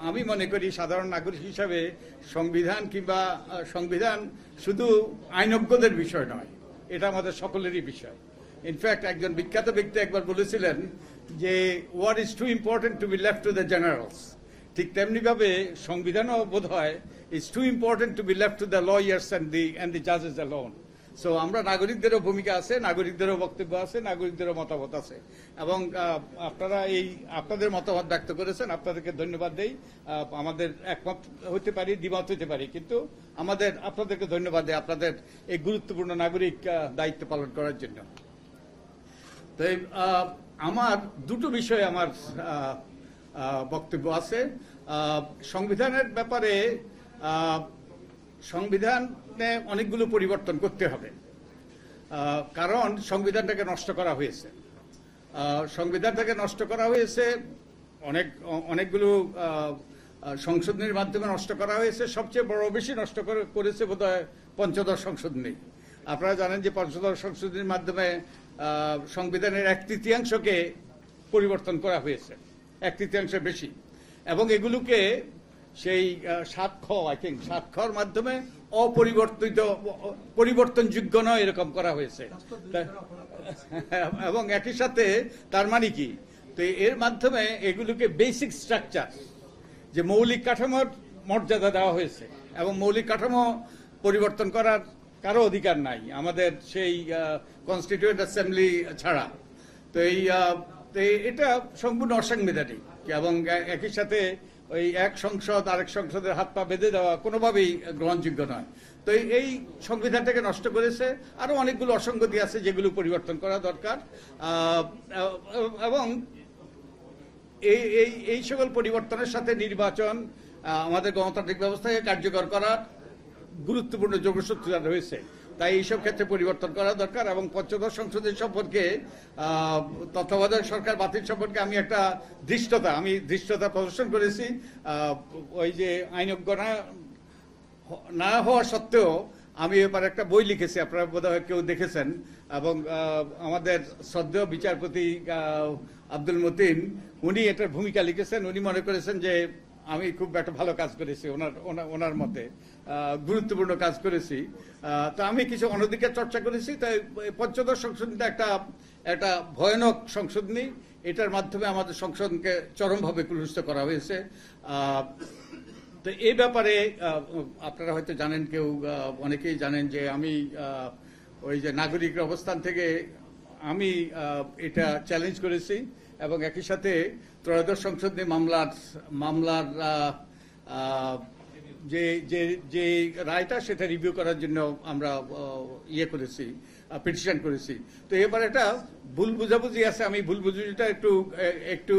আমি মনে করি সাধারণ নাগরিক হিসাবে সংবিধান কিংবা সংবিধান শুধু আইনজ্ঞদের বিষয় নয়, এটা আমাদের সকলেরই বিষয়। ইনফ্যাক্ট একজন বিখ্যাত ব্যক্তি একবার বলেছিলেন যে what is too important to be left to the generals, ঠিক তেমনিভাবে সংবিধানও বোধ হয় is too important to be left to the lawyers and the জাজেস অ্যালোন। সো আমরা নাগরিকদেরও ভূমিকা আছে, নাগরিকদেরও বক্তব্য আছে, নাগরিকদেরও মতামত আছে, এবং আপনারা আপনাদের মতামত ব্যক্ত করেছেন, আপনাদেরকে ধন্যবাদ দেই। আমাদের একমত হতে পারি, দ্বিমত হতে পারি, কিন্তু আপনাদেরকে ধন্যবাদ দেই আপনাদের এই গুরুত্বপূর্ণ নাগরিক দায়িত্ব পালন করার জন্য। তো আমার দুটো বিষয়ে আমার বক্তব্য আছে। সংবিধানের ব্যাপারে সংবিধানে অনেকগুলো পরিবর্তন করতে হবে, কারণ সংবিধানটাকে নষ্ট করা হয়েছে। সংবিধানটাকে নষ্ট করা হয়েছে অনেকগুলো সংশোধনীর মাধ্যমে নষ্ট করা হয়েছে। সবচেয়ে বেশি নষ্ট করেছে বোধহয় পঞ্চদশ সংশোধনী। আপনারা জানেন যে পঞ্চদশ সংশোধনীর মাধ্যমে সংবিধানের 1/3কে পরিবর্তন করা হয়েছে, 1/3 বেশি, এবং এগুলোকে সেই 7 খর মাধ্যমে পরিবর্তনযোগ্য নয় এরকম করা হয়েছে। এবং একই সাথে তার মানে কি, তো এর মাধ্যমে এগুলোকে বেসিক স্ট্রাকচার, যে মৌলিক কাঠামোর মর্যাদা দেওয়া হয়েছে, এবং মৌলিক কাঠামো পরিবর্তন করার কারো অধিকার নাই আমাদের সেই কনস্টিটিউয়েন্ট অ্যাসেম্বলি ছাড়া। তো এটা সম্পূর্ণ অসাংবিধানিক, এবং একই সাথে ওই এক সংসদ আরেক সংসদের হাত পা বেঁধে দেওয়া কোনোভাবেই গ্রহণযোগ্য নয়। তো এই সংবিধানটাকে নষ্ট করেছে। আরো অনেকগুলো অসঙ্গতি আছে যেগুলো পরিবর্তন করা দরকার, এবং এই সকল পরিবর্তনের সাথে নির্বাচন আমাদের গণতান্ত্রিক ব্যবস্থাকে কার্যকর করার গুরুত্বপূর্ণ যোগসূত্র রয়েছে। তাই এইসব ক্ষেত্রে পরিবর্তন করা দরকার। এবং পঞ্চদশ সংশোধনী সম্পর্কে, তত্ত্বাবধায়ক সরকার বাতিল সম্পর্কে আমি একটা ধৃষ্টতা প্রদর্শন করেছি। ওই যে আইনজ্ঞ না হওয়া সত্ত্বেও আমি এবার একটা বই লিখেছি, আপনারা বোধহয় কেউ দেখেছেন, এবং আমাদের শ্রদ্ধেয় বিচারপতি আব্দুল মতিন উনি এটার ভূমিকা লিখেছেন। উনি মনে করেছেন যে আমি খুব একটা ভালো কাজ করেছি, ওনার মতে গুরুত্বপূর্ণ কাজ করেছি। তো আমি কিছু অনধিকার চর্চা করেছি। তাই পঞ্চদশ সংশোধনীটা একটা ভয়ানক সংশোধনী। এটার মাধ্যমে আমাদের সংসদকে চরমভাবে কুলুষিত করা হয়েছে। তো এই ব্যাপারে আপনারা হয়তো জানেন, অনেকেই জানেন যে আমি ওই যে নাগরিকের অবস্থান থেকে আমি এটা চ্যালেঞ্জ করেছি, এবং একই সাথে ত্রয়োদশ সংশোধনী মামলার যে রায়টা সেটা রিভিউ করার জন্য আমরা পিটিশন করেছি। তো এবার একটা ভুল বুঝাবুঝি আছে, আমি ভুল বুঝাবুঝিটা একটু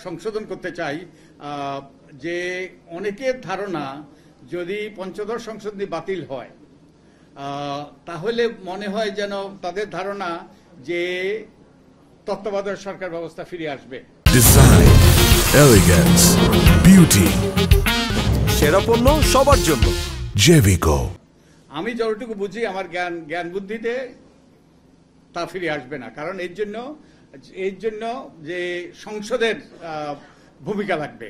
সংশোধন করতে চাই। যে অনেকের ধারণা যদি পঞ্চদশ সংশোধনী বাতিল হয়, তাহলে মনে হয় যেন তাদের ধারণা যে তত্ত্বাবধায়ক সরকার ব্যবস্থা ফিরে আসবে। ডিজাইন, এলিগেন্স, বিউটি, সেরা পণ্য সবার জন্য জেভিকো। আমি যতটুকু বুঝি আমার জ্ঞান বুদ্ধিতে তা ফিরে আসবে না, কারণ এর জন্য যে সংসদের ভূমিকা লাগবে।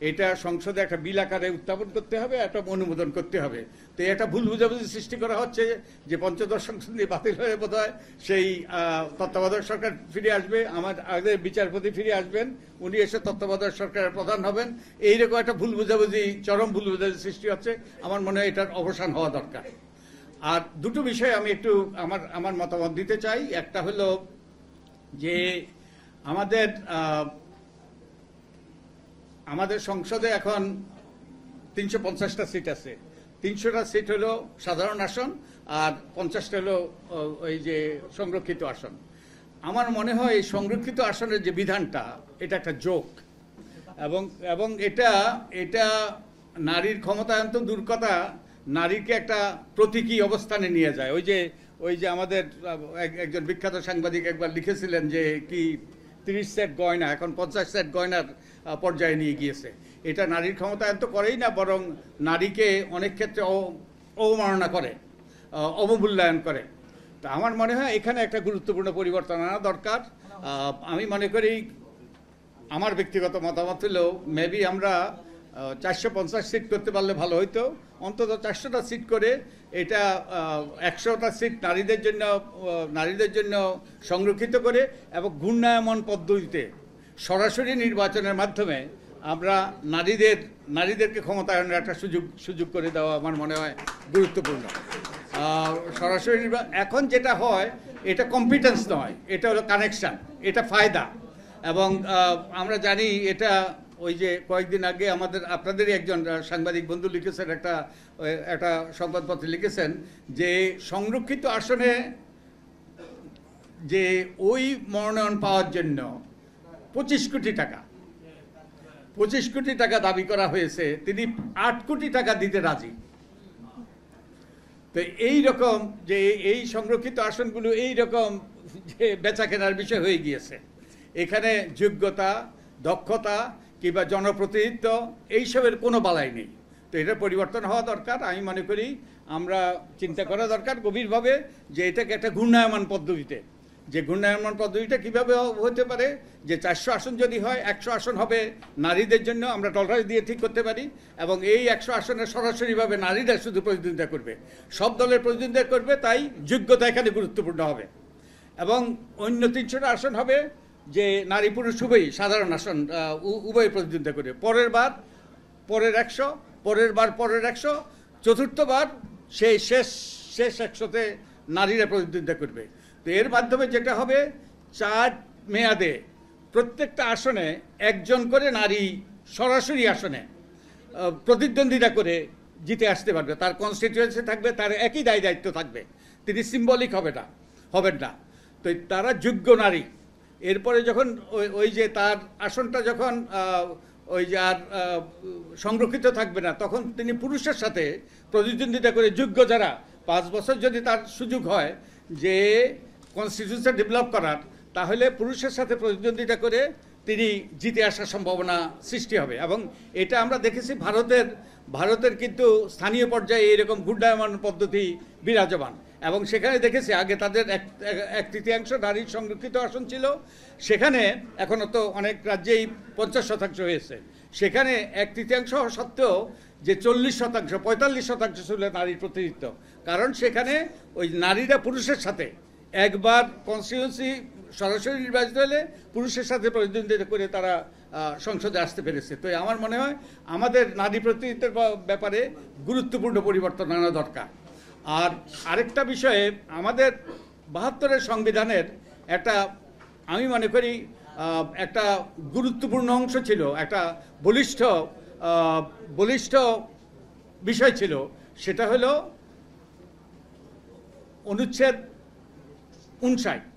এটা সংসদে একটা বিল আকারে উত্থাপন করতে হবে, একটা অনুমোদন করতে হবে। তো এটা ভুল বুঝাবুঝি সৃষ্টি করা হচ্ছে যে পঞ্চদশ সংশোধনী বাতিল হয়ে বোধহয় সেই তত্ত্বাবধায়ক সরকার ফিরে আসবে, আমার আগের বিচারপতি ফিরে আসবেন, উনি এসে তত্ত্বাবধায়ক সরকারের প্রধান হবেন। এইরকম একটা চরম ভুল বুঝাবুঝি সৃষ্টি হচ্ছে। আমার মনে হয় এটার অবসান হওয়া দরকার। আর দুটো বিষয়ে আমি একটু আমার মতামত দিতে চাই। একটা হলো যে আমাদের সংসদে এখন 350টা সিট আছে। 300টা সিট হলো সাধারণ আসন, আর 50টা হলো ওই যে সংরক্ষিত আসন। আমার মনে হয় এই সংরক্ষিত আসনের যে বিধানটা, এটা একটা জোক, এবং এটা নারীর ক্ষমতায়ন তো দূর কথা, নারীকে একটা প্রতীকী অবস্থানে নিয়ে যায়। ওই যে আমাদের একজন বিখ্যাত সাংবাদিক একবার লিখেছিলেন যে কি 30 সেট গয়না এখন 50 সেট গয়নার পর্যায়ে নিয়ে গিয়েছে। এটা নারীর ক্ষমতায়ন তো করেই না, বরং নারীকে অনেক ক্ষেত্রে অবমাননা করে, অবমূল্যায়ন করে। তা আমার মনে হয় এখানে একটা গুরুত্বপূর্ণ পরিবর্তন আনা দরকার। আমি মনে করি, আমার ব্যক্তিগত মতামত হলেও মেবি আমরা 450 সিট করতে পারলে ভালো হইতো, অন্তত 400টা সিট করে এটা 100টা সিট নারীদের জন্য সংরক্ষিত করে এবং ঘূর্ণায়মান পদ্ধতিতে সরাসরি নির্বাচনের মাধ্যমে আমরা নারীদেরকে ক্ষমতায়নের একটা সুযোগ করে দেওয়া আমার মনে হয় গুরুত্বপূর্ণ। সরাসরি এখন যেটা হয় এটা কম্পিটেন্স নয়, এটা হলো কানেকশন, এটা ফায়দা। এবং আমরা জানি এটা ওই যে কয়েকদিন আগে আপনাদেরই একজন সাংবাদিক বন্ধু লিখেছেন, একটা সংবাদপত্রে লিখেছেন যে সংরক্ষিত আসনে যে ওই মনোনয়ন পাওয়ার জন্য 25 কোটি টাকা দাবি করা হয়েছে, তিনি 8 কোটি টাকা দিতে রাজি। তো এই রকম যে এই সংরক্ষিত আসনগুলো এই রকম যে বেচা কেনার বিষয় হয়ে গিয়েছে, এখানে যোগ্যতা, দক্ষতা কিংবা জনপ্রতিনিধিত্ব এইসবের কোনো বালাই নেই। তো এটা পরিবর্তন হওয়া দরকার। আমি মনে করি আমরা চিন্তা করা দরকার গভীরভাবে যে এটাকে একটা ঘূর্ণায়মান পদ্ধতিতে, যে ঘূর্ণায়মান পদ্ধতিটা কীভাবে হতে পারে, যে 400 আসন যদি হয় 100 আসন হবে নারীদের জন্য, আমরা টলারেন্স দিয়ে ঠিক করতে পারি, এবং এই 100 আসনে সরাসরিভাবে নারীরা শুধু প্রতিদ্বন্দ্বিতা করবে, সব দলের প্রতিদ্বন্দ্বিতা করবে, তাই যোগ্যতা এখানে গুরুত্বপূর্ণ হবে। এবং অন্য 300টা আসন হবে যে নারী পুরুষ উভয়ই সাধারণ আসন, উভয় প্রতিদ্বন্দ্বিতা করবে। পরের 100, পরের 100, চতুর্থবার সেই শেষ 100তে নারীরা প্রতিদ্বন্দ্বিতা করবে। তো এর মাধ্যমে যেটা হবে 4 মেয়াদে প্রত্যেকটা আসনে একজন করে নারী সরাসরি আসনে প্রতিদ্বন্দ্বিতা করে জিতে আসতে পারবে। তার কনস্টিটিউয়েন্সি থাকবে, তার একই দায়িত্ব থাকবে, তিনি সিম্বলিক হবেন না। তো তারা যোগ্য নারী। এরপরে যখন ওই যে তার আসনটা যখন ওই যে আর সংরক্ষিত থাকবে না, তখন তিনি পুরুষের সাথে প্রতিদ্বন্দ্বিতা করে যোগ্য যারা 5 বছর যদি তার সুযোগ হয় যে কনস্টিটিউশন ডেভেলপ করার, তাহলে পুরুষের সাথে প্রতিদ্বন্দ্বিতা করে তিনি জিতে আসার সম্ভাবনা সৃষ্টি হবে। এবং এটা আমরা দেখেছি ভারতের কিন্তু স্থানীয় পর্যায়ে এরকম ঘূর্ণায়মান পদ্ধতি বিরাজমান, এবং সেখানে দেখেছি আগে তাদের 1/3 নারীর সংরক্ষিত আসন ছিল, সেখানে এখনও তো অনেক রাজ্যেই 50% হয়েছে, সেখানে 1/3 হওয়া সত্ত্বেও যে 40%, 45% ছিল নারীর প্রতিনিধিত্ব। কারণ সেখানে ওই নারীরা পুরুষের সাথে একবার কনস্টিটিউয়েন্সি সরাসরি নির্বাচিত হলে পুরুষের সাথে প্রতিদ্বন্দ্বিতা করে তারা সংসদে আসতে পেরেছে। তো আমার মনে হয় আমাদের নারী প্রতিনিধিত্বের ব্যাপারে গুরুত্বপূর্ণ পরিবর্তন আনা দরকার। আর আরেকটা বিষয়ে আমাদের 72-এর সংবিধানের একটা, আমি মনে করি একটা গুরুত্বপূর্ণ অংশ ছিল, একটা বলিষ্ঠ বিষয় ছিল, সেটা হলো অনুচ্ছেদ 59,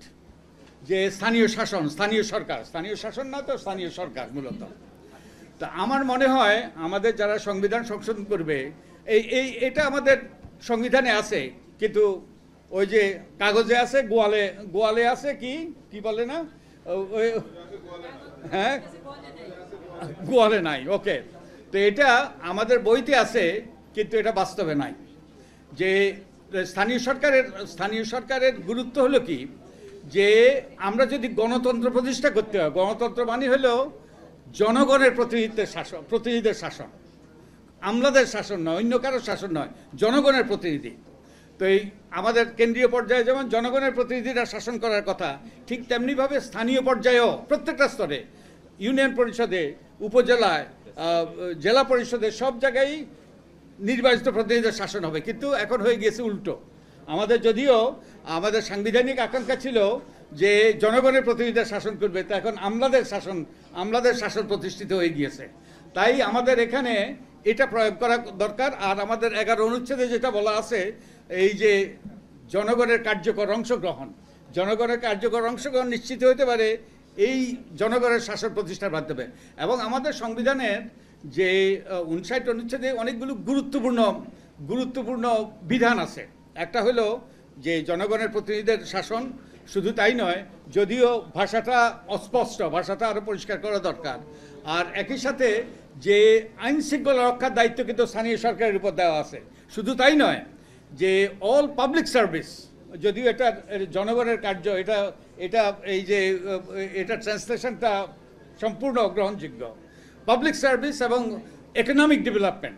যে স্থানীয় শাসন না তো স্থানীয় সরকার মূলত। তা আমার মনে হয় আমাদের যারা সংবিধান সংশোধন করবে, এটা আমাদের সংবিধানে আছে, কিন্তু ওই যে কাগজে আছে, গোয়ালে আছে, কি বলে না, হ্যাঁ, গোয়ালে নাই। ওকে, তো এটা আমাদের বইতে আছে, কিন্তু এটা বাস্তবে নাই। যে স্থানীয় সরকারের গুরুত্ব হলো কি, যে আমরা যদি গণতন্ত্র প্রতিষ্ঠা করতে হয়, গণতন্ত্র মানে হলো জনগণের প্রতিনিধিদের শাসন, আমলাদের শাসন নয়, অন্য কারোর শাসন নয়, জনগণের প্রতিনিধি। তো এই আমাদের কেন্দ্রীয় পর্যায়ে যেমন জনগণের প্রতিনিধিরা শাসন করার কথা, ঠিক তেমনিভাবে স্থানীয় পর্যায়েও প্রত্যেকটা স্তরে, ইউনিয়ন পরিষদে, উপজেলায়, জেলা পরিষদে, সব জায়গায় নির্বাচিত প্রতিনিধিদের শাসন হবে। কিন্তু এখন হয়ে গিয়েছে উল্টো। যদিও আমাদের সাংবিধানিক আকাঙ্ক্ষা ছিল যে জনগণের প্রতিনিধিদের শাসন করবে, তা এখন আমলাদের শাসন প্রতিষ্ঠিত হয়ে গিয়েছে। তাই আমাদের এখানে এটা প্রয়োগ করা দরকার। আর আমাদের 11 অনুচ্ছেদে যেটা বলা আছে, এই যে জনগণের কার্যকর অংশগ্রহণ নিশ্চিত হতে পারে এই জনগণের শাসন প্রতিষ্ঠার মাধ্যমে। এবং আমাদের সংবিধানের যে 59 অনুচ্ছেদে অনেকগুলো গুরুত্বপূর্ণ বিধান আছে। একটা হলো যে জনগণের প্রতিনিধিদের শাসন, শুধু তাই নয়, যদিও ভাষাটা অস্পষ্ট, ভাষাটা আরও পরিষ্কার করা দরকার। আর একই সাথে যে আইন শৃঙ্খলা রক্ষার দায়িত্ব কিন্তু স্থানীয় সরকারের উপর দেওয়া আছে। শুধু তাই নয়, যে অল পাবলিক সার্ভিস, যদিও এটা জনগণের কার্য, এটা এই যে এটা ট্রান্সলেশনটা সম্পূর্ণ গ্রহণযোগ্য, পাবলিক সার্ভিস এবং ইকোনমিক ডেভেলপমেন্ট,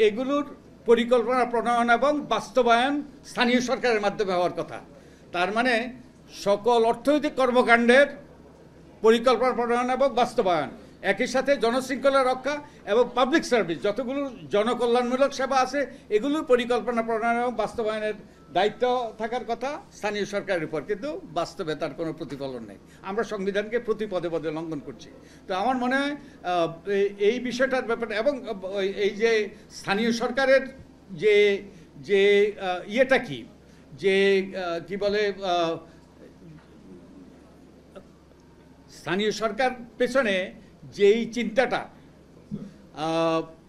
এগুলোর পরিকল্পনা প্রণয়ন এবং বাস্তবায়ন স্থানীয় সরকারের মাধ্যমে হওয়ার কথা। তার মানে সকল অর্থনৈতিক কর্মকাণ্ডের পরিকল্পনা প্রণয়ন এবং বাস্তবায়ন, একই সাথে জনশৃঙ্খলা রক্ষা এবং পাবলিক সার্ভিস, যতগুলো জনকল্যাণমূলক সেবা আছে এগুলোর পরিকল্পনা প্রণয়ন এবং বাস্তবায়নের দায়িত্ব থাকার কথা স্থানীয় সরকারের উপর, কিন্তু বাস্তবে তার কোনো প্রতিফলন নেই। আমরা সংবিধানকে প্রতি পদে পদে লঙ্ঘন করছি। তো আমার মনে হয় এই বিষয়টার ব্যাপারে, এবং এই যে স্থানীয় সরকারের যে যে ইয়েটা কি বলে, স্থানীয় সরকার পেছনে যেই চিন্তাটা,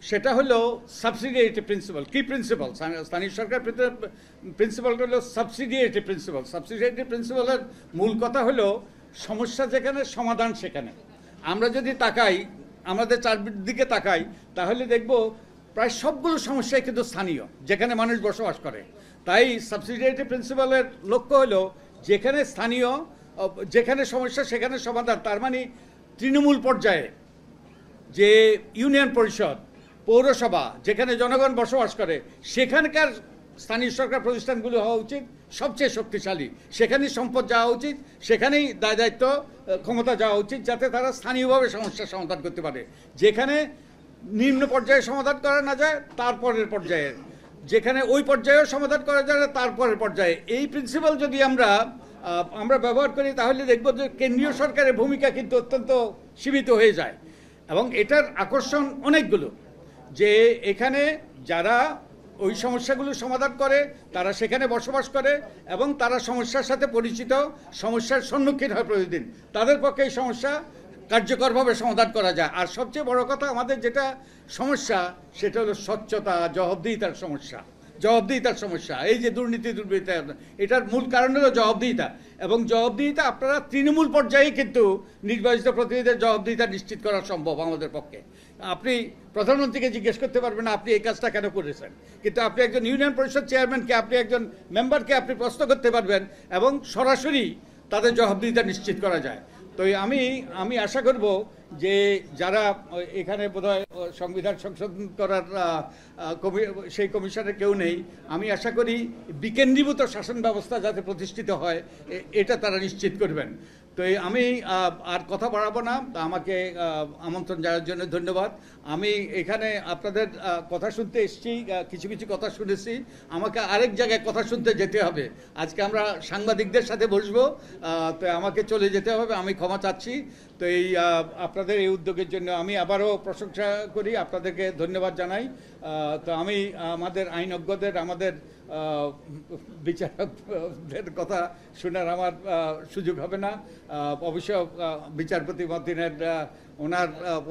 সেটা হলো সাবসিডিয়ারিটি প্রিন্সিপাল। কি প্রিন্সিপাল? স্থানীয় সরকার প্রিন্সিপালটা হলো সাবসিডিয়ারিটি প্রিন্সিপাল। সাবসিডিয়ারিটি প্রিন্সিপালের মূল কথা হলো সমস্যা যেখানে, সমাধান সেখানে। আমরা যদি তাকাই, আমাদের চারদিকে তাকাই, তাহলে দেখব প্রায় সবগুলো সমস্যাই কিন্তু স্থানীয়, যেখানে মানুষ বসবাস করে। তাই সাবসিডিয়ারিটি প্রিন্সিপালের লক্ষ্য হলো যেখানে স্থানীয়, যেখানে সমস্যা সেখানে সমাধান। তার মানে তৃণমূল পর্যায়ে যে ইউনিয়ন পরিষদ, পৌরসভা, যেখানে জনগণ বসবাস করে, সেখানকার স্থানীয় সরকার প্রতিষ্ঠানগুলো হওয়া উচিত সবচেয়ে শক্তিশালী। সেখানেই সম্পদ যাওয়া উচিত, সেখানেই দায় দায়িত্ব ক্ষমতা যাওয়া উচিত, যাতে তারা স্থানীয়ভাবে সমস্যার সমাধান করতে পারে। যেখানে নিম্ন পর্যায়ে সমাধান করা না যায়, তারপরের পর্যায়ে, যেখানে ওই পর্যায়েও সমাধান করা যায় না, তারপরের পর্যায়ে। এই প্রিন্সিপাল যদি আমরা ব্যবহার করি, তাহলে দেখব যে কেন্দ্রীয় সরকারের ভূমিকা কিন্তু অত্যন্ত সীমিত হয়ে যায়। এবং এটার আকর্ষণ অনেকগুলো, যে এখানে যারা ওই সমস্যাগুলো সমাধান করে তারা সেখানে বসবাস করে এবং তারা সমস্যার সাথে পরিচিত, সমস্যার সম্মুখীন হয় প্রতিদিন, তাদের পক্ষে এই সমস্যা কার্যকরভাবে সমাধান করা যায়। আর সবচেয়ে বড় কথা, আমাদের যেটা সমস্যা সেটা হলো স্বচ্ছতা, জবাবদিহিতার সমস্যা। এই যে দুর্নীতি, এটার মূল কারণ হলো জবাবদিহিতা। এবং জবাবদিহিতা আপনারা তৃণমূল পর্যায়ে কিন্তু নির্বাচিত প্রতিনিধিদের জবাবদিহিতা নিশ্চিত করা সম্ভব আমাদের পক্ষে। আপনি প্রধানমন্ত্রীকে জিজ্ঞেস করতে পারবেন আপনি এই কাজটা কেন করেছেন, কিন্তু আপনি একজন ইউনিয়ন পরিষদ চেয়ারম্যানকে, আপনি একজন মেম্বারকে আপনি প্রশ্ন করতে পারবেন এবং সরাসরি তাদের জবাবদিহিতা নিশ্চিত করা যায়। তো আমি আশা করব যে যারা এখানে বোধহয় সংবিধান সংশোধন করার সেই কমিশনের কেউ নেই, আমি আশা করি বিকেন্দ্রীভূত শাসন ব্যবস্থা যাতে প্রতিষ্ঠিত হয় এটা তারা নিশ্চিত করবেন। তো আমি আর কথা বাড়াবো না, আমাকে আমন্ত্রণ জানার জন্য ধন্যবাদ। আমি এখানে আপনাদের কথা শুনতে এসেছি, কিছু কিছু কথা শুনেছি, আমাকে আরেক জায়গায় কথা শুনতে যেতে হবে। আজকে আমরা সাংবাদিকদের সাথে বসবো, তো আমাকে চলে যেতে হবে, আমি ক্ষমা চাচ্ছি। তো আপনাদের এই উদ্যোগের জন্য আমি আবারও প্রশংসা করি, আপনাদেরকে ধন্যবাদ জানাই। তো আমি আমাদের আইনজ্ঞদের, আমাদের বিচারকদের কথা শোনার আমার সুযোগ হবে না। অবশ্য বিচারপতি মতিনের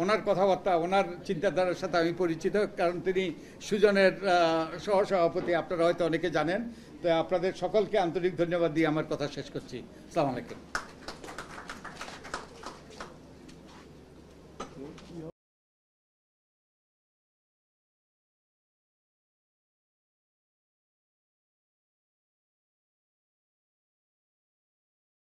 ওনার কথাবার্তা, ওনার চিন্তাধারার সাথে আমি পরিচিত, কারণ তিনি সুজনের সহসভাপতি, আপনারা হয়তো অনেকে জানেন। তো আপনাদের সকলকে আন্তরিক ধন্যবাদ দিয়ে আমার কথা শেষ করছি। আসসালামু আলাইকুম।